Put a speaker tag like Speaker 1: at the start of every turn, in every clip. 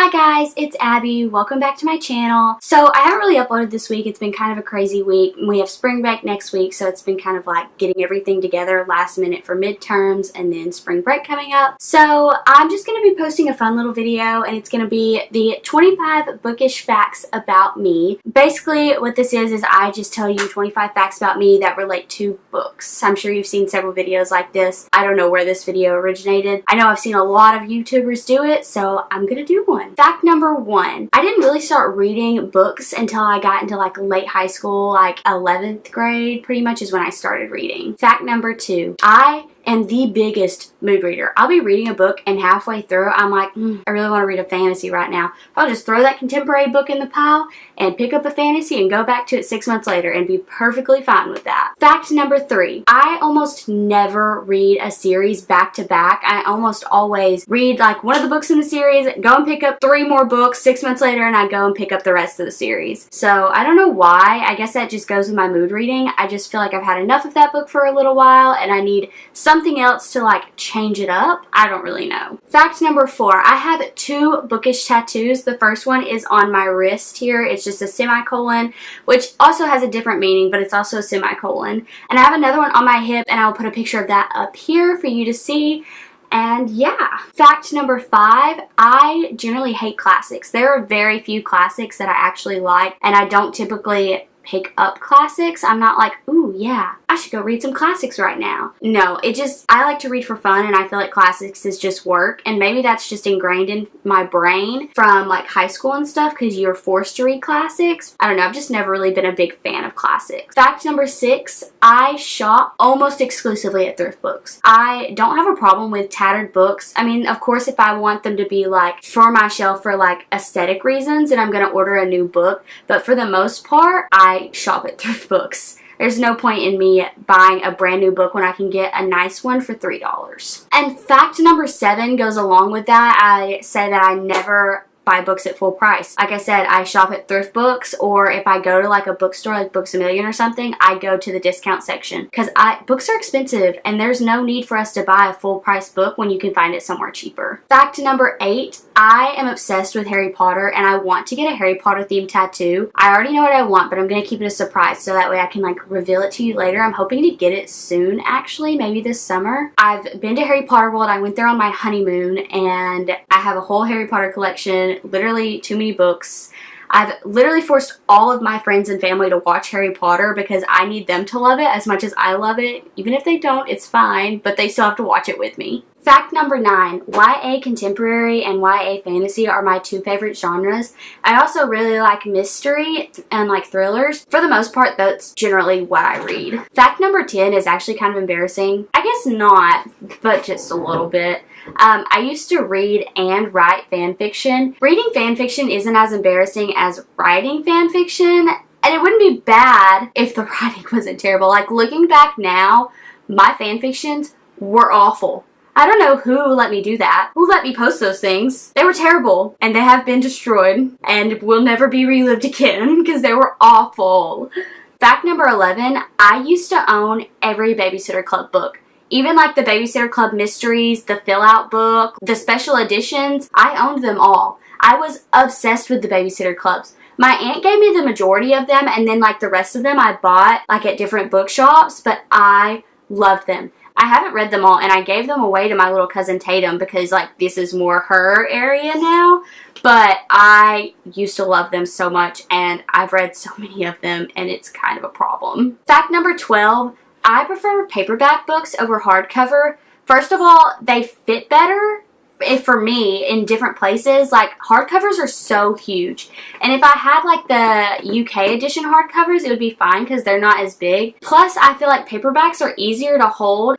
Speaker 1: Hi guys, it's Abby. Welcome back to my channel. So I haven't really uploaded this week. It's been kind of a crazy week. We have spring break next week, so it's been kind of like getting everything together last minute for midterms and then spring break coming up. So I'm just going to be posting a fun little video, and it's going to be the 25 bookish facts about me. Basically what this is I just tell you 25 facts about me that relate to books. I'm sure you've seen several videos like this. I don't know where this video originated. I know I've seen a lot of YouTubers do it, so I'm going to do one. Fact number 1. I didn't really start reading books until I got into like late high school, like 11th grade pretty much is when I started reading. Fact number 2. I am the biggest mood reader. I'll be reading a book and halfway through I'm like, I really want to read a fantasy right now. I'll just throw that contemporary book in the pile and pick up a fantasy and go back to it 6 months later and be perfectly fine with that. Fact number 3. I almost never read a series back to back. I almost always read like one of the books in the series, go and pick up 3 more books 6 months later, and I go and pick up the rest of the series. So I don't know why. I guess that just goes with my mood reading. I just feel like I've had enough of that book for a little while and I need something else to like change it up. I don't really know. Fact number 4. I have 2 bookish tattoos. The first one is on my wrist here. It's just a semicolon, which also has a different meaning, but it's also a semicolon. And I have another one on my hip, and I'll put a picture of that up here for you to see. And yeah. Fact number 5, I generally hate classics. There are very few classics that I actually like, and I don't typically pick up classics. I'm not like, ooh yeah, I should go read some classics right now. No, I like to read for fun, and I feel like classics is just work, and maybe that's just ingrained in my brain from like high school and stuff because you're forced to read classics. I don't know, I've just never really been a big fan of classics. Fact number 6, I shop almost exclusively at thrift books. I don't have a problem with tattered books. I mean, of course, if I want them to be like for my shelf for like aesthetic reasons, then I'm gonna order a new book, but for the most part, I shop at thrift books. There's no point in me buying a brand new book when I can get a nice one for $3. And fact number 7 goes along with that. I say that I never buy books at full price. Like I said, I shop at thrift books, or if I go to like a bookstore like Books A Million or something, I go to the discount section because books are expensive and there's no need for us to buy a full price book when you can find it somewhere cheaper. Fact number 8, I am obsessed with Harry Potter and I want to get a Harry Potter themed tattoo. I already know what I want, but I'm going to keep it a surprise so that way I can like reveal it to you later. I'm hoping to get it soon, actually, maybe this summer. I've been to Harry Potter World. I went there on my honeymoon and I have a whole Harry Potter collection. Literally too many books. I've literally forced all of my friends and family to watch Harry Potter because I need them to love it as much as I love it. Even if they don't, it's fine, but they still have to watch it with me. Fact number 9, YA contemporary and YA fantasy are my 2 favorite genres. I also really like mystery and like thrillers. For the most part, that's generally what I read. Fact number 10 is actually kind of embarrassing. I guess not, but just a little bit. I used to read and write fan fiction. Reading fan fiction isn't as embarrassing as writing fan fiction, and it wouldn't be bad if the writing wasn't terrible. Like, looking back now, my fan fictions were awful. I don't know who let me do that. Who let me post those things? They were terrible, and they have been destroyed, and will never be relived again because they were awful. Fact number 11, I used to own every Babysitter Club book. Even like the Babysitter Club mysteries, the fill-out book, the special editions, I owned them all. I was obsessed with the Babysitter Clubs. My aunt gave me the majority of them, and then like the rest of them I bought like at different bookshops, but I loved them. I haven't read them all, and I gave them away to my little cousin Tatum because like this is more her area now, but I used to love them so much, and I've read so many of them, and it's kind of a problem. Fact number 12, I prefer paperback books over hardcover. First of all, they fit better for me in different places. Like, hardcovers are so huge, and if I had like the UK edition hardcovers, it would be fine because they're not as big. Plus, I feel like paperbacks are easier to hold.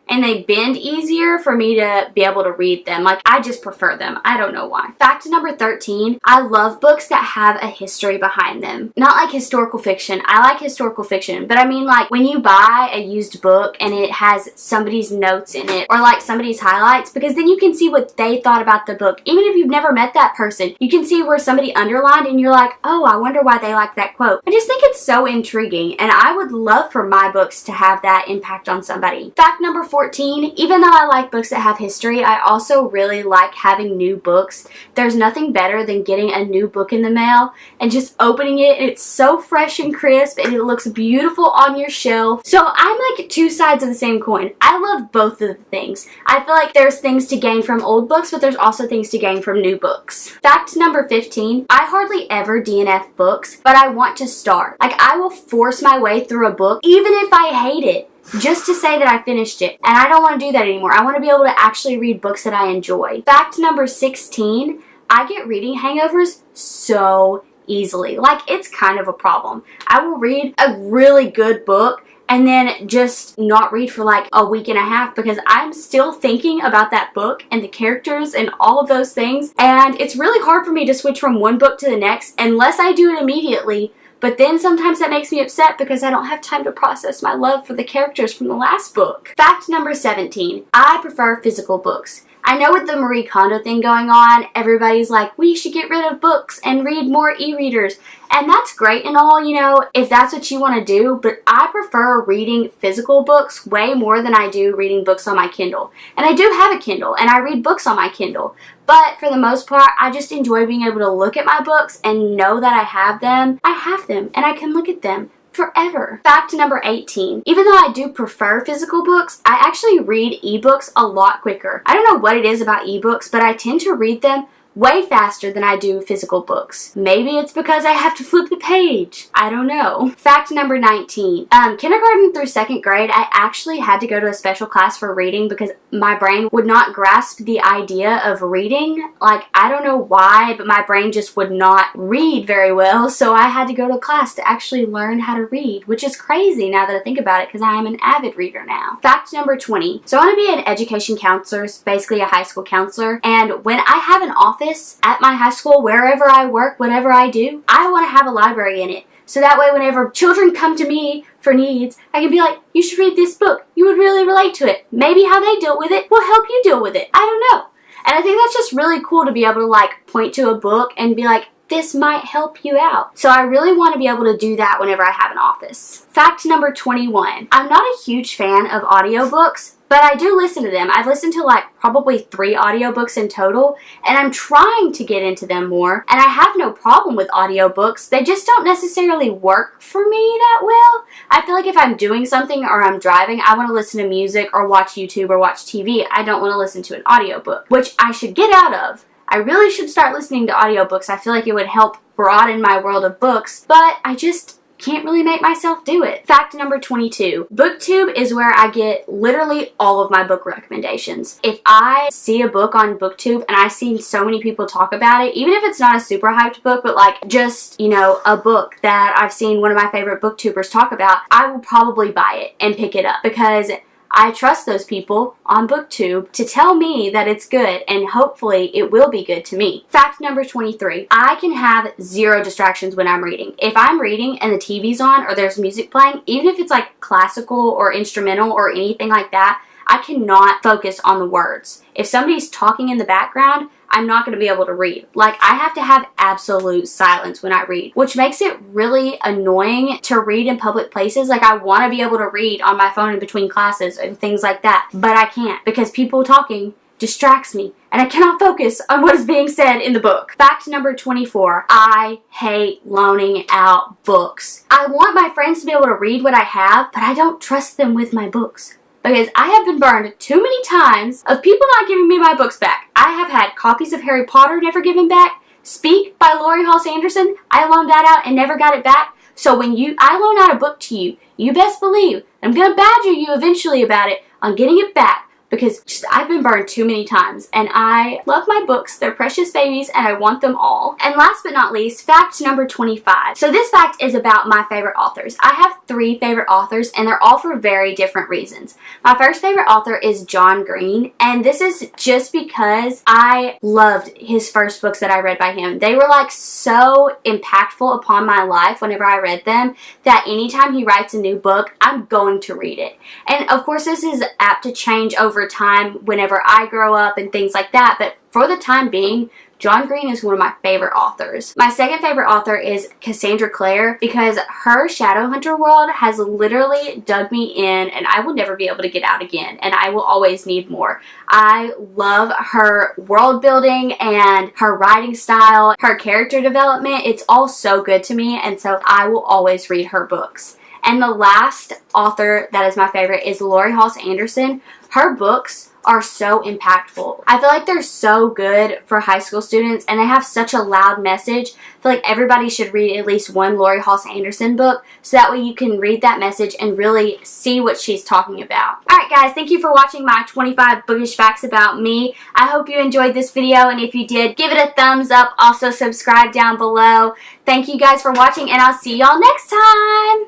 Speaker 1: And they bend easier for me to be able to read them. Like, I just prefer them. I don't know why. Fact number 13, I love books that have a history behind them. Not like historical fiction. I like historical fiction, but I mean like when you buy a used book and it has somebody's notes in it or like somebody's highlights, because then you can see what they thought about the book. Even if you've never met that person, you can see where somebody underlined and you're like, oh, I wonder why they like that quote. I just think it's so intriguing, and I would love for my books to have that impact on somebody. Fact number 14, even though I like books that have history, I also really like having new books. There's nothing better than getting a new book in the mail and just opening it, and it's so fresh and crisp and it looks beautiful on your shelf. So I'm like two sides of the same coin. I love both of the things. I feel like there's things to gain from old books, but there's also things to gain from new books. Fact number 15, I hardly ever DNF books, but I want to start. Like, I will force my way through a book, even if I hate it, just to say that I finished it. And I don't want to do that anymore. I want to be able to actually read books that I enjoy. Fact number 16, I get reading hangovers so easily. Like, it's kind of a problem. I will read a really good book and then just not read for like a week and a half because I'm still thinking about that book and the characters and all of those things. And it's really hard for me to switch from one book to the next unless I do it immediately. But then sometimes that makes me upset because I don't have time to process my love for the characters from the last book. Fact number 17, I prefer physical books. I know with the Marie Kondo thing going on, everybody's like, we should get rid of books and read more e-readers. And that's great and all, you know, if that's what you want to do, but I prefer reading physical books way more than I do reading books on my Kindle. And I do have a Kindle, and I read books on my Kindle. But for the most part, I just enjoy being able to look at my books and know that I have them. I have them, and I can look at them forever. Fact number 18. Even though I do prefer physical books, I actually read ebooks a lot quicker. I don't know what it is about ebooks, but I tend to read them way faster than I do physical books. Maybe it's because I have to flip the page. I don't know. Fact number 19. Kindergarten through second grade, I actually had to go to a special class for reading because my brain would not grasp the idea of reading. Like, I don't know why, but my brain just would not read very well, so I had to go to a class to actually learn how to read, which is crazy now that I think about it because I am an avid reader now. Fact number 20. So I want to be an education counselor, basically a high school counselor, and when I have an office at my high school, wherever I work, whatever I do, I want to have a library in it. So that way whenever children come to me for needs, I can be like, you should read this book. You would really relate to it. Maybe how they deal with it will help you deal with it. I don't know. And I think that's just really cool to be able to like point to a book and be like, this might help you out. So I really want to be able to do that whenever I have an office. Fact number 21. I'm not a huge fan of audiobooks, but I do listen to them. I've listened to like probably 3 audiobooks in total, and I'm trying to get into them more. And I have no problem with audiobooks. They just don't necessarily work for me that well. I feel like if I'm doing something or I'm driving, I want to listen to music or watch YouTube or watch TV. I don't want to listen to an audiobook, which I should get out of. I really should start listening to audiobooks. I feel like it would help broaden my world of books, but I just can't really make myself do it. Fact number 22. BookTube is where I get literally all of my book recommendations. If I see a book on BookTube and I've seen so many people talk about it, even if it's not a super hyped book, but like just, you know, a book that I've seen one of my favorite booktubers talk about, I will probably buy it and pick it up because I trust those people on BookTube to tell me that it's good, and hopefully it will be good to me. Fact number 23. I can have 0 distractions when I'm reading. If I'm reading and the TV's on or there's music playing, even if it's like classical or instrumental or anything like that, I cannot focus on the words. If somebody's talking in the background, I'm not going to be able to read. Like, I have to have absolute silence when I read, which makes it really annoying to read in public places. Like, I want to be able to read on my phone in between classes and things like that, but I can't because people talking distracts me and I cannot focus on what is being said in the book. Fact number 24. I hate loaning out books. I want my friends to be able to read what I have, but I don't trust them with my books. Because I have been burned too many times of people not giving me my books back. I have had copies of Harry Potter never given back. Speak by Laurie Halse Anderson, I loaned that out and never got it back. So when I loan out a book to you, you best believe I'm going to badger you eventually about it on getting it back. Because I've been burned too many times, and I love my books. They're precious babies, and I want them all. And last but not least, fact number 25. So this fact is about my favorite authors. I have 3 favorite authors, and they're all for very different reasons. My first favorite author is John Green, and this is just because I loved his first books that I read by him. They were like so impactful upon my life whenever I read them that anytime he writes a new book, I'm going to read it. And of course, this is apt to change over time whenever I grow up and things like that, but for the time being, John Green is one of my favorite authors. My second favorite author is Cassandra Clare because her Shadowhunter world has literally dug me in and I will never be able to get out again, and I will always need more. I love her world building and her writing style, her character development. It's all so good to me, and so I will always read her books. And the last author that is my favorite is Lori Halse Anderson. Her books are so impactful. I feel like they're so good for high school students and they have such a loud message. I feel like everybody should read at least one Lori Halse Anderson book so that way you can read that message and really see what she's talking about. Alright guys, thank you for watching my 25 bookish facts about me. I hope you enjoyed this video, and if you did, give it a thumbs up. Also subscribe down below. Thank you guys for watching, and I'll see y'all next time.